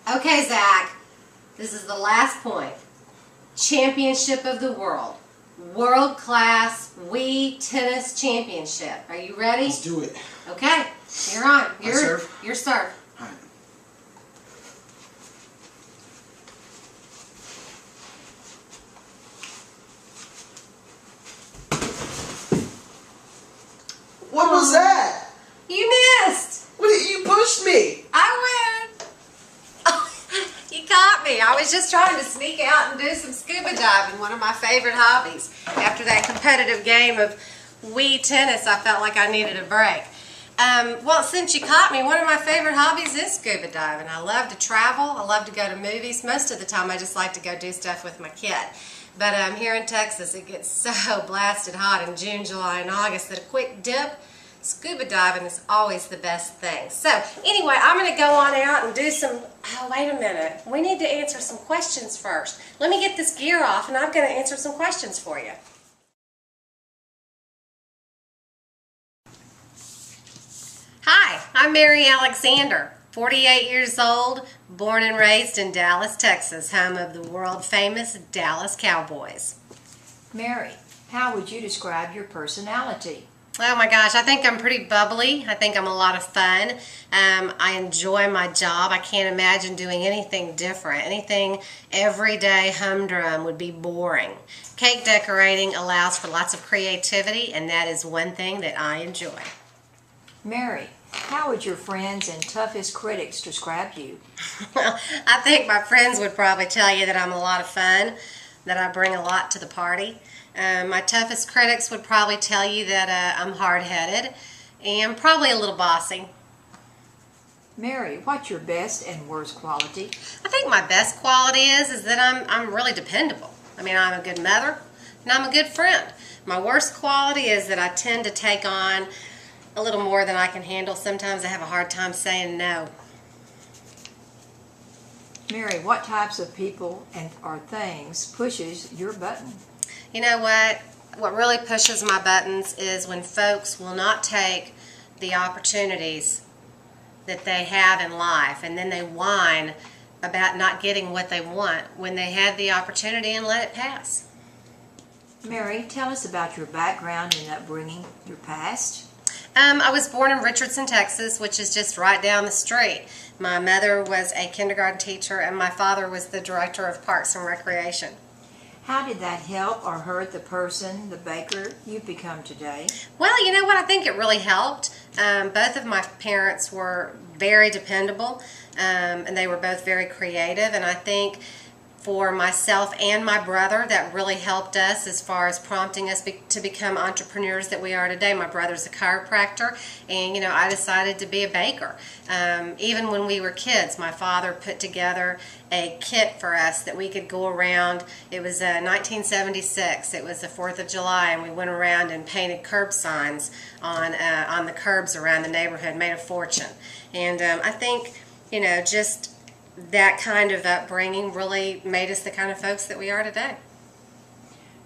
Okay, Zach, this is the last point. Championship of the world. World-class Wii tennis championship. Are you ready? Let's do it. Okay, you're on. Serve? Your serve. All right. What was that? You missed. You pushed me. I win. You caught me. I was just trying to sneak out and do some scuba diving, one of my favorite hobbies. After that competitive game of Wii tennis, I felt like I needed a break. Well, since you caught me, one of my favorite hobbies is scuba diving. I love to travel. I love to go to movies. Most of the time, I just like to go do stuff with my kid. But here in Texas, it gets so blasted hot in June, July, and August that a quick dip, scuba diving is always the best thing. So anyway, I'm going to go on out and do some, oh, wait a minute. We need to answer some questions first. Let me get this gear off and I'm going to answer some questions for you. Hi, I'm Mary Alexander, 48 years old, born and raised in Dallas, Texas, home of the world-famous Dallas Cowboys. Mary, how would you describe your personality? Oh my gosh, I think I'm pretty bubbly. I think I'm a lot of fun. I enjoy my job. I can't imagine doing anything different. Anything everyday humdrum would be boring. Cake decorating allows for lots of creativity, and that is one thing that I enjoy. Mary, how would your friends and toughest critics describe you? Well, I think my friends would probably tell you that I'm a lot of fun, that I bring a lot to the party. My toughest critics would probably tell you that I'm hard-headed and probably a little bossy. Mary, what's your best and worst quality? I think my best quality is that I'm really dependable. I mean, I'm a good mother and I'm a good friend. My worst quality is that I tend to take on a little more than I can handle. Sometimes I have a hard time saying no. Mary, what types of people or things pushes your button? You know what? What really pushes my buttons is when folks will not take the opportunities that they have in life and then they whine about not getting what they want when they had the opportunity and let it pass. Mary, tell us about your background and upbringing, your past. I was born in Richardson, Texas, which is just right down the street. My mother was a kindergarten teacher and my father was the director of Parks and Recreation. How did that help or hurt the person, the baker you've become today? Well, you know what? I think it really helped. Both of my parents were very dependable, and they were both very creative, and I think for myself and my brother, that really helped us as far as prompting us to become entrepreneurs that we are today. My brother's a chiropractor, and I decided to be a baker. Even when we were kids, my father put together a kit for us that we could go around. It was 1976. It was the 4th of July, and we went around and painted curb signs on the curbs around the neighborhood, made a fortune. And I think, just that kind of upbringing really made us the kind of folks that we are today.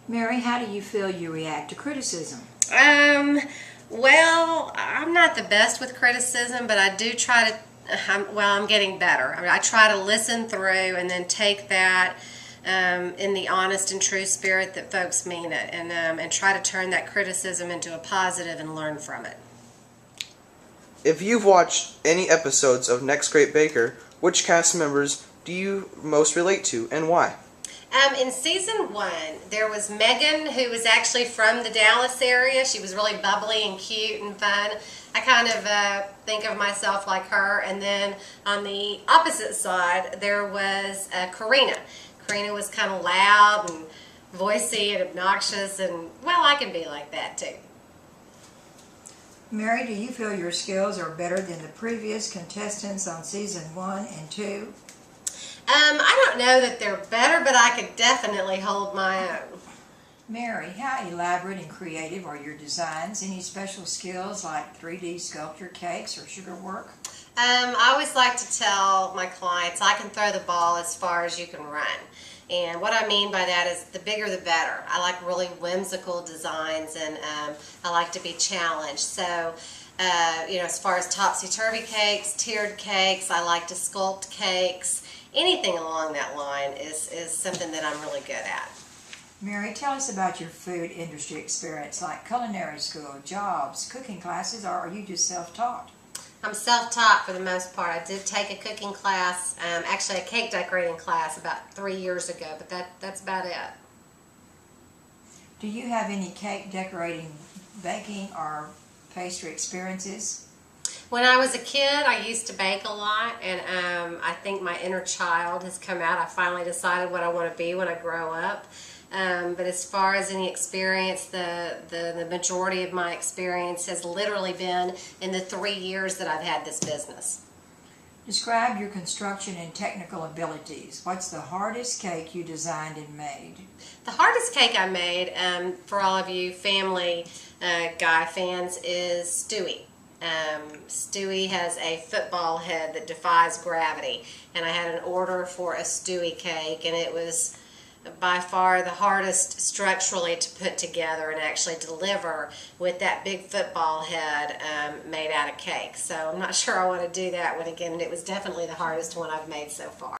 Mary, how do you feel you react to criticism? Well, I'm not the best with criticism, but I do try to, I'm getting better. I mean, I try to listen through and then take that in the honest and true spirit that folks mean it, and try to turn that criticism into a positive and learn from it. If you've watched any episodes of Next Great Baker, which cast members do you most relate to and why? In season 1, there was Megan, who was actually from the Dallas area. She was really bubbly and cute and fun. I kind of think of myself like her. And then on the opposite side, there was Karina. Karina was kind of loud and voicey and obnoxious, and well, I can be like that too. Mary, do you feel your skills are better than the previous contestants on season 1 and 2? I don't know that they're better, but I could definitely hold my own. Mary, how elaborate and creative are your designs? Any special skills like 3D sculpture, cakes, or sugar work? I always like to tell my clients I can throw the ball as far as you can run. And what I mean by that is the bigger the better. I like really whimsical designs, and I like to be challenged. So as far as topsy-turvy cakes, tiered cakes, I like to sculpt cakes. Anything along that line is something that I'm really good at. Mary, tell us about your food industry experience, like culinary school, jobs, cooking classes, or are you just self-taught? I'm self-taught for the most part. I did take a cooking class, actually a cake decorating class about 3 years ago, but that's about it. Do you have any cake decorating, baking, or pastry experiences? When I was a kid, I used to bake a lot, and I think my inner child has come out. I finally decided what I want to be when I grow up. But as far as any experience, the majority of my experience has literally been in the 3 years that I've had this business. Describe your construction and technical abilities. What's the hardest cake you designed and made? The hardest cake I made, for all of you family guy fans, is Stewie. Stewie has a football head that defies gravity, and I had an order for a Stewie cake, and it was by far the hardest structurally to put together and actually deliver with that big football head made out of cake. So I'm not sure I want to do that one again, and it was definitely the hardest one I've made so far.